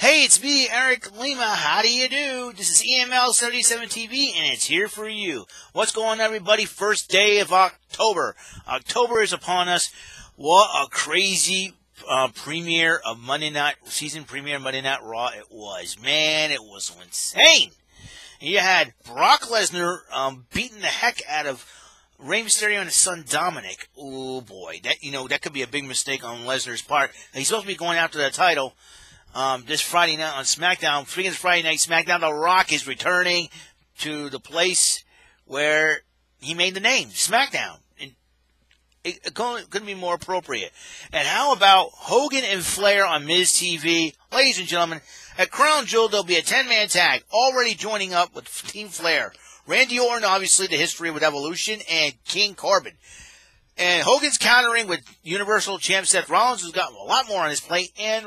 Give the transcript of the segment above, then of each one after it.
Hey, it's me, Eric Lima. How do you do? This is EML77 TV, and it's here for you. What's going on, everybody? First day of October. October is upon us. What a crazy premiere of Monday Night, season premiere of Monday Night Raw it was. Man, it was insane. You had Brock Lesnar beating the heck out of Rey Mysterio and his son Dominic. Oh boy, that could be a big mistake on Lesnar's part. He's supposed to be going after that title this Friday night on SmackDown. Freaking Friday Night SmackDown. The Rock is returning to the place where he made the name, SmackDown. And it couldn't be more appropriate. And how about Hogan and Flair on Miz TV? Ladies and gentlemen, at Crown Jewel, there'll be a 10-man tag already joining up with Team Flair. Randy Orton, obviously, the history with Evolution, and King Corbin. And Hogan's countering with Universal Champ Seth Rollins, who's got a lot more on his plate, and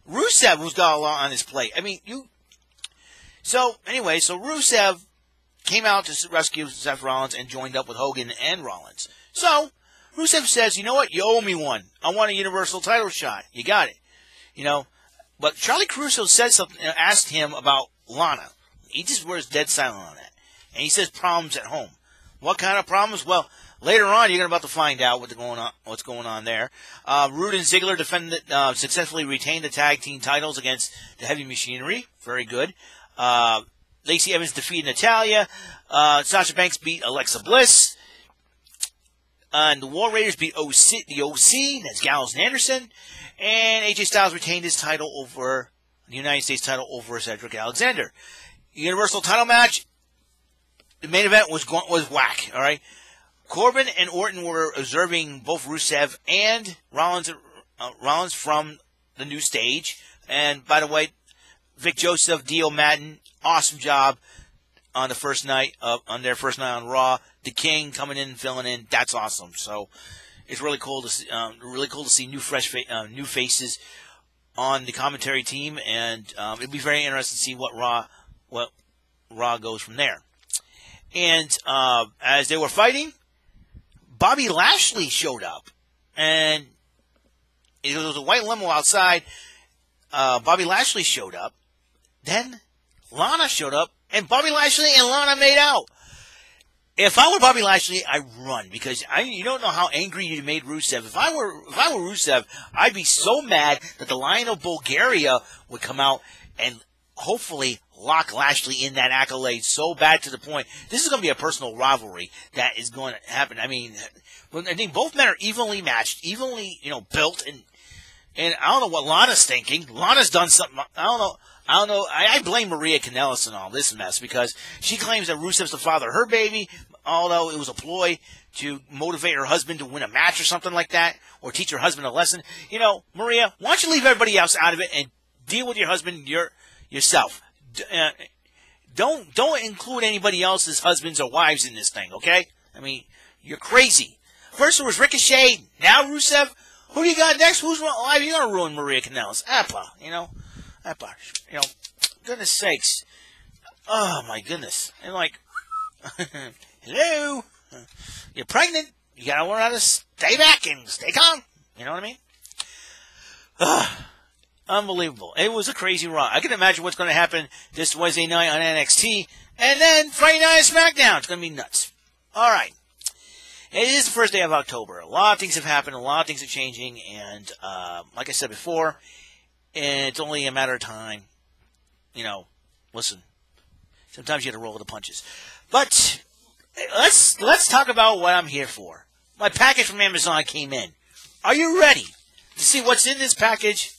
Rusev, who's got a lot on his plate. So Rusev came out to rescue Seth Rollins and joined up with Hogan and Rollins. So Rusev says, you know what? You owe me one. I want a Universal title shot. You got it. But Charlie Caruso said something, asked him about Lana. He just was dead silent on that. And he says problems at home. What kind of problems? Well, later on, you're about to find out what's going on there. Rude and Ziggler successfully retained the tag team titles against the Heavy Machinery. Very good. Lacey Evans defeated Natalya. Sasha Banks beat Alexa Bliss. And the War Raiders beat the OC. That's Gallows and Anderson. And AJ Styles retained his title over the United States title over Cedric Alexander. Universal title match. The main event was whack, all right? Corbin and Orton were observing both Rusev and Rollins from the new stage. And, by the way, Vic Joseph, Dio Madden, awesome job on their first night on Raw. The King coming in and filling in. That's awesome. So it's really cool to see new faces on the commentary team, and it'll be very interesting to see what Raw goes from there. And as they were fighting, Bobby Lashley showed up. And it was a white limo outside. Bobby Lashley showed up. Then Lana showed up. And Bobby Lashley and Lana made out. If I were Bobby Lashley, I'd run. Because you don't know how angry you made Rusev. If I were Rusev, I'd be so mad that the Lion of Bulgaria would come out and hopefully lock Lashley in that accolade so bad to the point. This is going to be a personal rivalry that is going to happen. I mean, I think both men are evenly matched, evenly, built, and I don't know what Lana's thinking. Lana's done something. I don't know. I blame Maria Kanellis in all this mess because she claims that Rusev's the father of her baby, although it was a ploy to motivate her husband to win a match or something like that, or teach her husband a lesson. Maria, why don't you leave everybody else out of it and deal with your husband yourself? Don't include anybody else's husbands or wives in this thing, okay? I mean, you're crazy. First it was Ricochet, now Rusev. Who do you got next? Who's alive? You're gonna ruin Maria Kanellis. Appa, goodness sakes. Oh my goodness. And hello? You're pregnant. You gotta learn how to stay back and stay calm. You know what I mean? Unbelievable. It was a crazy Raw. I can imagine what's going to happen this Wednesday night on NXT. And then Friday night on SmackDown. It's going to be nuts. All right. It is the first day of October. A lot of things have happened. A lot of things are changing. And like I said before, it's only a matter of time. Listen. Sometimes you got to roll with the punches. But let's talk about what I'm here for. My package from Amazon came in. Are you ready to see what's in this package?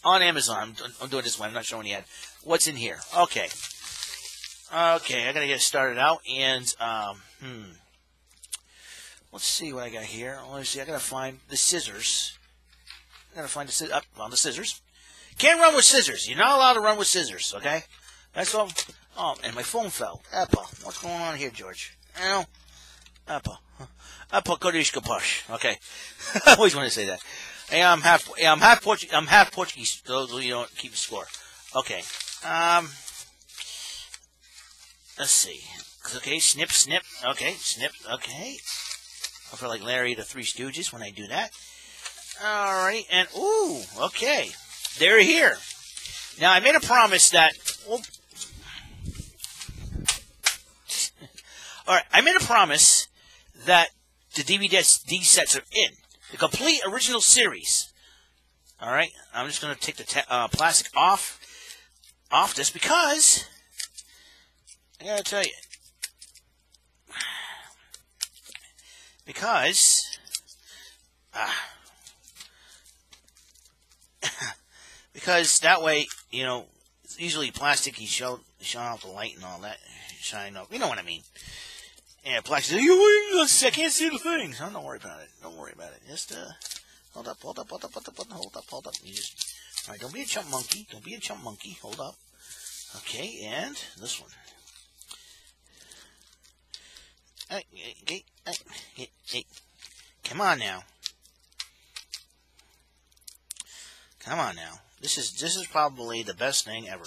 On Amazon. I'm doing this one. I'm not showing you yet. What's in here? Okay. I gotta get started out. And, let's see what I got here. Let's see. I gotta find the scissors. Found the scissors. Can't run with scissors. You're not allowed to run with scissors, okay? That's all. Oh, and my phone fell. Appa. What's going on here, George? Appa. Appa Kodishka Posh. Okay. I always want to say that. Hey, I'm half Portuguese. Those of you who don't keep score. Okay. Let's see. Okay, snip. Okay, snip. Okay. I feel like Larry the Three Stooges when I do that. Alright, and ooh, okay. They're here. Now, I made a promise that... Well, all right, I made a promise that the DVD sets are in. The complete original series. All right, I'm just going to take the plastic off this because... I got to tell you. Because... because that way, you know, it's usually plastic, you shine out the light and all that, shine up, you know what I mean. Yeah, plastic, I can't see the things. Oh, don't worry about it. Don't worry about it. Just, hold up. You just, all right, don't be a chump monkey. Don't be a chump monkey. Hold up. Okay, and this one. Hey. Come on now. Come on now. This is probably the best thing ever.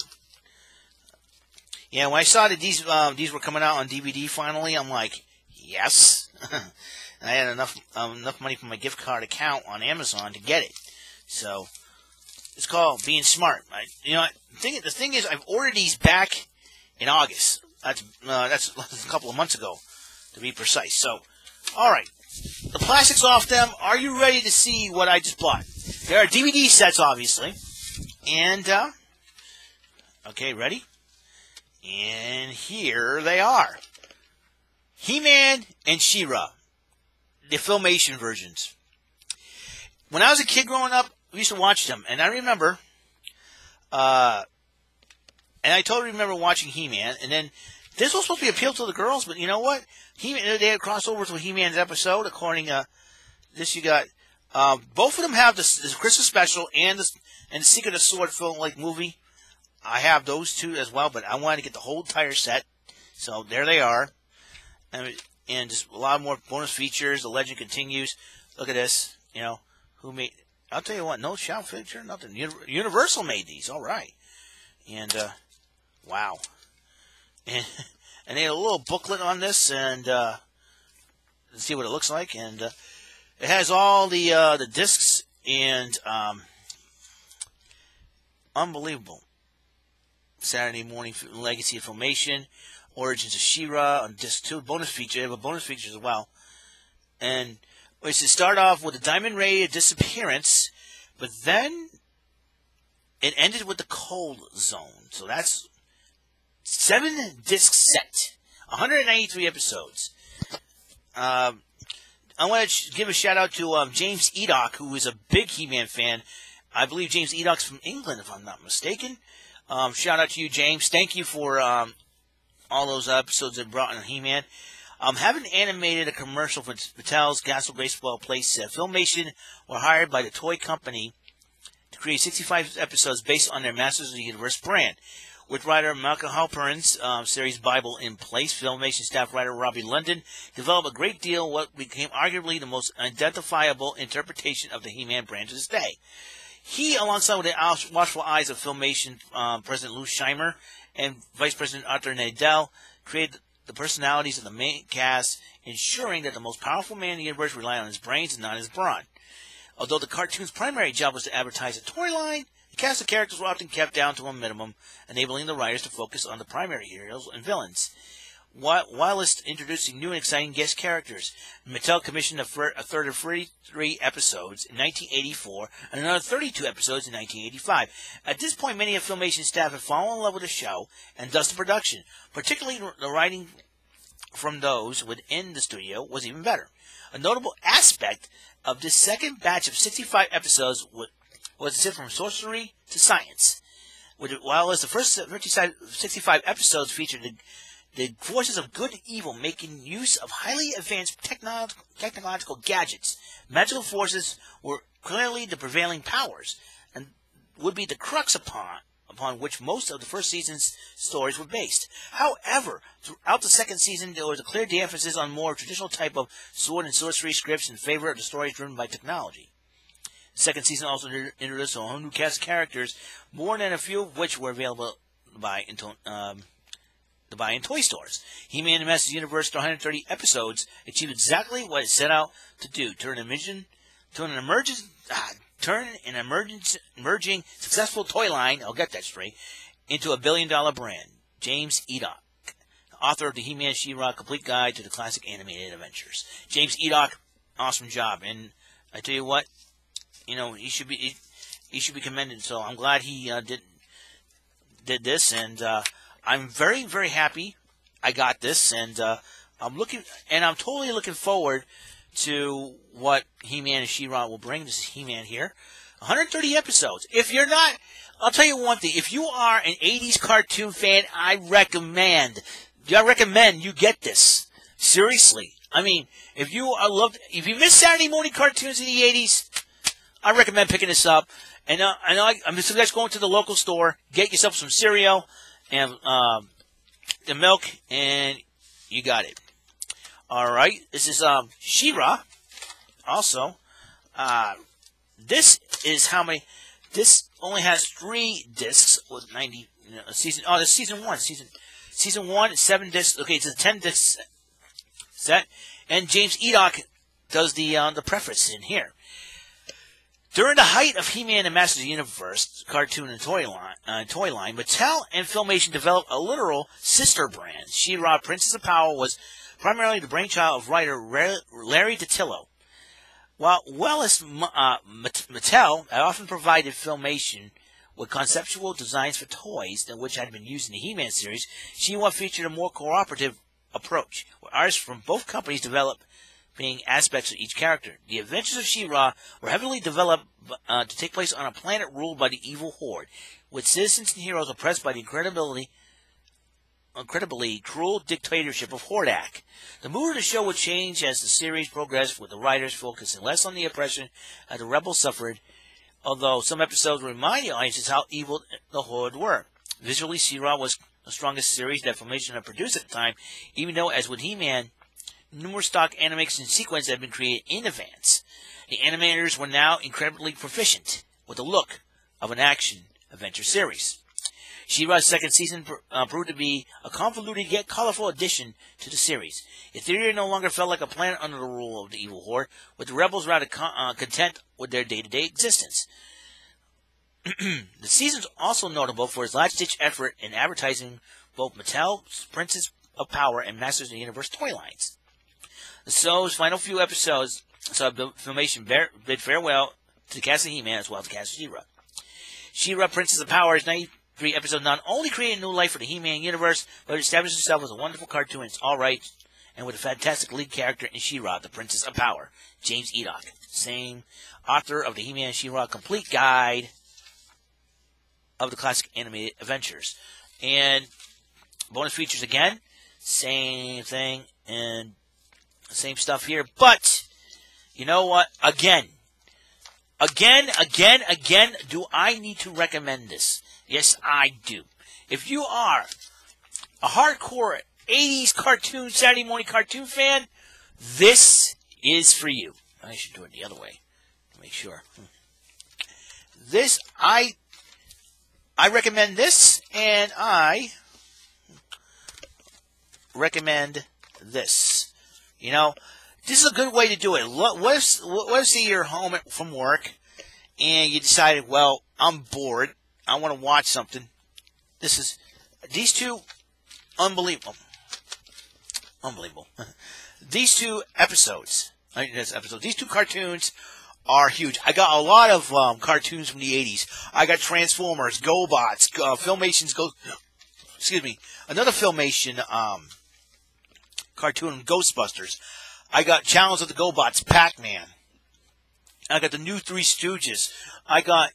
Yeah, when I saw that these were coming out on DVD finally, I'm like, yes. And I had enough money from my gift card account on Amazon to get it. So it's called being smart. The thing is, I've ordered these back in August. That's a couple of months ago, to be precise. So, all right, the plastic's off them. Are you ready to see what I just bought? There are DVD sets, obviously, and okay, ready? And here they are. He-Man and She-Ra, the Filmation versions. When I was a kid growing up, we used to watch them, and I remember, and I totally remember watching He-Man, and then this was supposed to be appeal to the girls, but you know what? They had crossovers with He-Man's episode, according to this you got, both of them have this Christmas special and the Secret of Sword film like movie. I have those two as well, but I wanted to get the whole entire set. So there they are. And just a lot more bonus features. The legend continues. Look at this. You know, who made... I'll tell you what, no shout feature, nothing. Universal made these. All right. And, wow. And they had a little booklet on this, and let's see what it looks like. And it has all the discs, and unbelievable. Saturday Morning Legacy of Filmation, Origins of She-Ra on disc 2, bonus feature. They have a bonus feature as well. And we should start off with the Diamond Ray disappearance, but then it ended with the Cold Zone. So that's 7-disc set, 193 episodes. I want to give a shout out to James Edock, who is a big He-Man fan. I believe James Edock's from England, if I'm not mistaken. Shout out to you, James. Thank you for all those episodes that brought in He-Man. Having animated a commercial for Mattel's Castle Grayskull playset, Filmation were hired by the toy company to create 65 episodes based on their Masters of the Universe brand. With writer Malcolm Halpern's series Bible in place, Filmation staff writer Robbie London developed a great deal what became arguably the most identifiable interpretation of the He-Man brand to this day. He, alongside with the watchful eyes of Filmation President Lou Scheimer and Vice President Arthur Nadell, created the personalities of the main cast, ensuring that the most powerful man in the universe relied on his brains and not his brawn. Although the cartoon's primary job was to advertise a toy line, the cast of characters were often kept down to a minimum, enabling the writers to focus on the primary heroes and villains. While introducing new and exciting guest characters, Mattel commissioned a third of 33 episodes in 1984 and another 32 episodes in 1985. At this point, many of Filmation staff had fallen in love with the show and thus the production. Particularly the writing from those within the studio was even better. A notable aspect of this second batch of 65 episodes was to shift from sorcery to science. While as the first 65 episodes featured the forces of good and evil making use of highly advanced technological gadgets, magical forces were clearly the prevailing powers and would be the crux upon which most of the first season's stories were based. However, throughout the second season, there was a clear de-emphasis on more traditional type of sword and sorcery scripts in favor of the stories driven by technology. The second season also introduced a whole new cast of characters, more than a few of which were available to buy in toy stores. He-Man and Masters of the Universe, 130 episodes, achieved exactly what it set out to do: turn an emergent turn an emerging successful toy line, I'll get that straight, into a billion-dollar brand. James Edok, author of the He-Man She-Ra Complete Guide to the Classic Animated Adventures. James Edok, awesome job. And I tell you what, he should be commended. So I'm glad he did this, and I'm very, very happy I got this, and I'm totally looking forward to what He-Man and She-Ra will bring. This is He-Man here. 130 episodes. If you're not, I'll tell you one thing. If you are an 80s cartoon fan, I recommend you get this. Seriously. I mean, if you miss Saturday morning cartoons in the 80s, I recommend picking this up. And I'm suggest going to the local store, get yourself some cereal and the milk, and you got it. All right, this is She-Ra. Also, this is how many? This only has 3 discs with 90 season. Oh, this is season 1. Season 1 is 7 discs. Okay, it's a 10 disc set, and James Edok does the preface in here. During the height of He-Man and Masters of the Universe cartoon and toy line, Mattel and Filmation developed a literal sister brand. She-Ra, Princess of Power, was primarily the brainchild of writer Larry DiTillo. While Mattel had often provided Filmation with conceptual designs for toys which had been used in the He-Man series, She-Ra featured a more cooperative approach, where artists from both companies developed aspects of each character. The adventures of She-Ra were heavily developed to take place on a planet ruled by the evil Horde, with citizens and heroes oppressed by the incredibly cruel dictatorship of Hordak. The mood of the show would change as the series progressed, with the writers focusing less on the oppression that the rebels suffered, although some episodes remind the audiences how evil the Horde were. Visually, She-Ra was the strongest series that Filmation had produced at the time, even though, as with He-Man, numerous stock animation sequences had been created in advance. The animators were now incredibly proficient, with the look of an action-adventure series. She-Ra's second season proved to be a convoluted yet colorful addition to the series. Etheria no longer felt like a planet under the rule of the evil Horde, with the rebels rather content with their day-to-day existence. The season's also notable for its last-ditch effort in advertising both Mattel's Princess of Power and Masters of the Universe toy lines. The show's final few episodes saw Filmation bid farewell to the cast of He-Man as well as the cast of She-Ra. She-Ra, Princess of Power, is 93 episodes, not only created a new life for the He-Man universe, but it established itself as a wonderful cartoon in its all right, and with a fantastic lead character in She-Ra, the Princess of Power, James Edok, same author of the He-Man She-Ra Complete Guide of the Classic Animated Adventures. And bonus features again, same thing, and same stuff here, but you know what? Again, do I need to recommend this? Yes, I do. If you are a hardcore 80s cartoon, Saturday morning cartoon fan, this is for you. I should do it the other way to make sure. This, I recommend this, and I recommend this. You know, this is a good way to do it. What if you're home from work and you decided, well, I'm bored, I want to watch something. These two, unbelievable. These two episodes, these two cartoons are huge. I got a lot of cartoons from the 80s. I got Transformers, GoBots, Filmation's another Filmation cartoon, Ghostbusters. I got Challenge of the GoBots, Pac-Man. I got the new Three Stooges. I got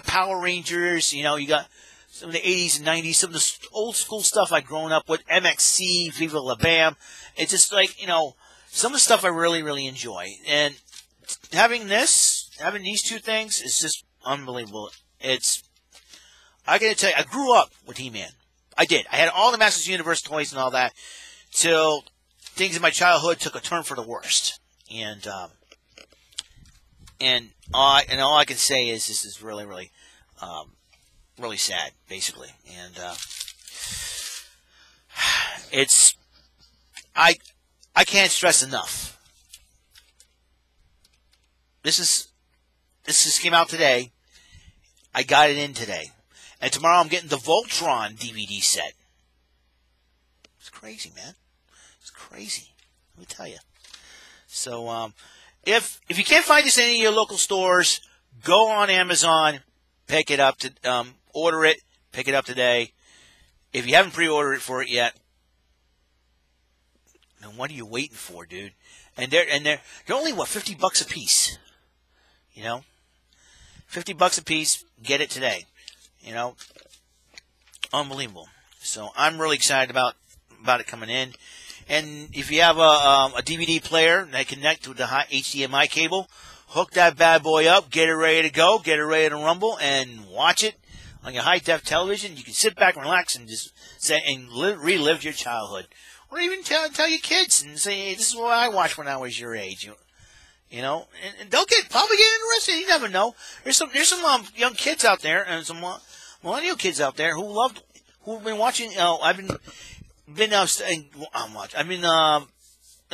Power Rangers. You got some of the 80s and 90s, some of the old school stuff I've grown up with, MXC, Viva La Bam. It's just like, some of the stuff I really, really enjoy. And having these two things is just unbelievable. I gotta tell you, I grew up with He-Man. I did. I had all the Masters of the Universe toys and all that, till things in my childhood took a turn for the worst. And all I can say is this is really, really, really sad, basically. And I can't stress enough. This This just came out today. I got it in today. And tomorrow I'm getting the Voltron DVD set. It's crazy, man. It's crazy. Let me tell you. So, if you can't find this in any of your local stores, go on Amazon, pick it up, order it, pick it up today. If you haven't pre-ordered it for it yet, then what are you waiting for, dude? And they're only what, $50 a piece. You know? $50 a piece, get it today. You know? Unbelievable. So I'm really excited about it coming in. And if you have a DVD player that connects with the HDMI cable, hook that bad boy up, get it ready to go, get it ready to rumble, and watch it on your high-def television. You can sit back and relax and just say and relive your childhood. Or even tell your kids and say, hey, this is what I watched when I was your age. You know, and they'll probably get interested. You never know. There's some young kids out there and some millennial kids out there who've been watching. I've been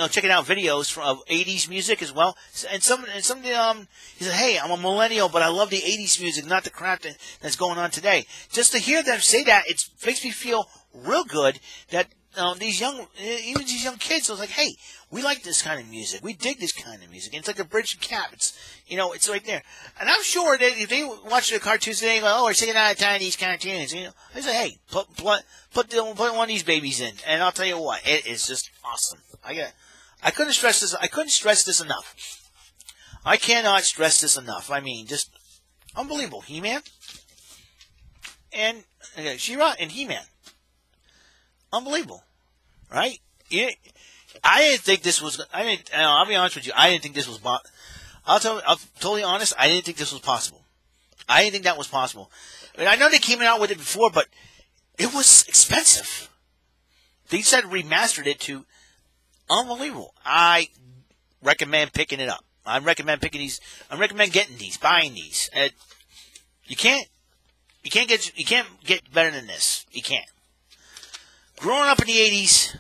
checking out videos of 80s music as well. And somebody he said, hey, I'm a millennial, but I love the 80s music, not the crap that's going on today. Just to hear them say that, it makes me feel real good that even these young kids, I was like, hey, we like this kind of music. We dig this kind of music. And it's like a bridge and cap. It's right there. And I'm sure that if they watch the cartoons today, go, oh, we're taking out a ton of these cartoons. You know, I say, hey, put one of these babies in, and I'll tell you what, it is just awesome. I couldn't stress this. I couldn't stress this enough. I cannot stress this enough. I mean, just unbelievable. He-Man and She-Ra and He-Man. Unbelievable, right? I didn't think this was. I'll be honest with you. I didn't think this was. I'm totally honest. I didn't think this was possible. I didn't think that was possible. I mean, I know they came out with it before, but it was expensive. They said remastered it to unbelievable. I recommend picking it up. I recommend picking these. I recommend getting these, buying these. You can't get better than this. You can't. Growing up in the 80s,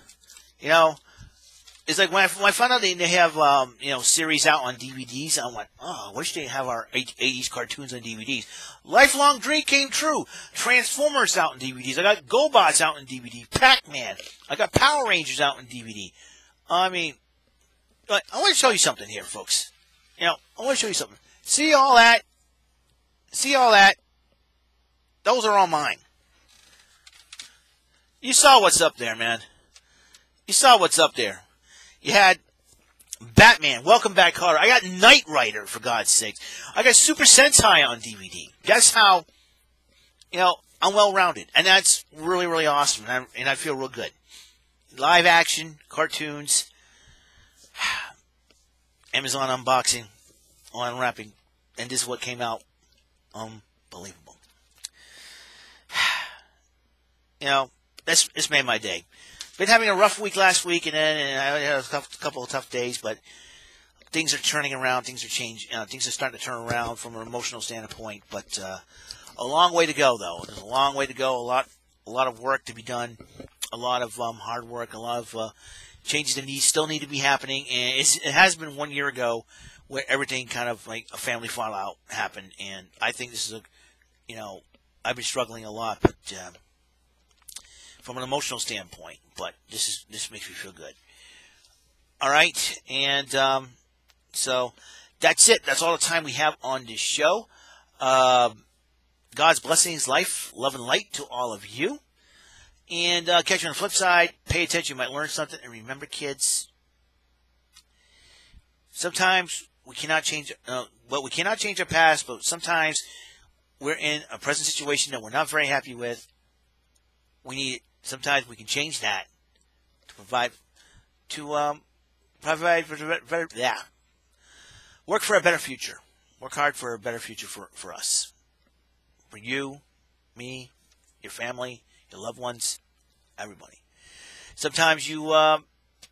you know, it's like when I found out they have, series out on DVDs, I'm like, oh, I wish they have our 80s cartoons on DVDs. Lifelong dream came true. Transformers out on DVDs. I got GoBots out on DVD. Pac-Man. I got Power Rangers out on DVD. I mean, I want to show you something here, folks. You know, I want to show you something. See all that? Those are all mine. You saw what's up there, man. You saw what's up there. You had Batman, Welcome Back Kotter. I got Knight Rider, for God's sakes. I got Super Sentai on DVD. That's how, I'm well-rounded. And that's really, really awesome. And I feel real good. Live action, cartoons, Amazon unboxing, unwrapping. And this is what came out. Unbelievable. This made my day. Been having a rough week last week, and I had a couple of tough days, but things are turning around. Things are changing. Things are starting to turn around from an emotional standpoint. But a long way to go, though. There's a long way to go. A lot of work to be done. A lot of hard work. A lot of changes that still need to be happening. And it has been 1 year ago where everything kind of like a family fallout happened. And I think this is I've been struggling a lot, but from an emotional standpoint, but this makes me feel good. All right, and so that's it. That's all the time we have on this show. God's blessings, life, love, and light to all of you. And catch you on the flip side. Pay attention. You might learn something. And remember, kids, sometimes we cannot change, we cannot change our past, but sometimes we're in a present situation that we're not very happy with. Sometimes we can change that to provide for a better, work for a better future. Work hard for a better future for us. For you, me, your family, your loved ones, everybody. Sometimes you want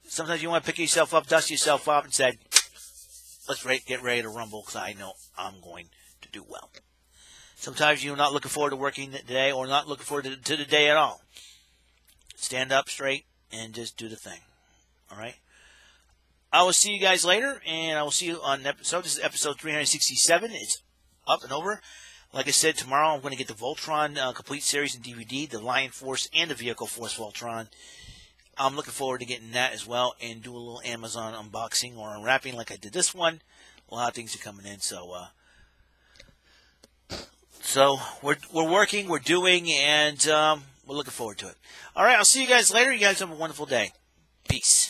to pick yourself up, dust yourself up, and say, let's get ready to rumble because I know I'm going to do well. Sometimes you're not looking forward to working today or not looking forward to the day at all. Stand up straight and just do the thing. All right? I will see you guys later, and I will see you on episode. This is episode 367. It's up and over. Like I said, tomorrow I'm going to get the Voltron complete series in DVD, the Lion Force and the Vehicle Force Voltron. I'm looking forward to getting that as well and do a little Amazon unboxing or unwrapping like I did this one. A lot of things are coming in, so we're working, we're doing, and we're looking forward to it. All right, I'll see you guys later. You guys have a wonderful day. Peace.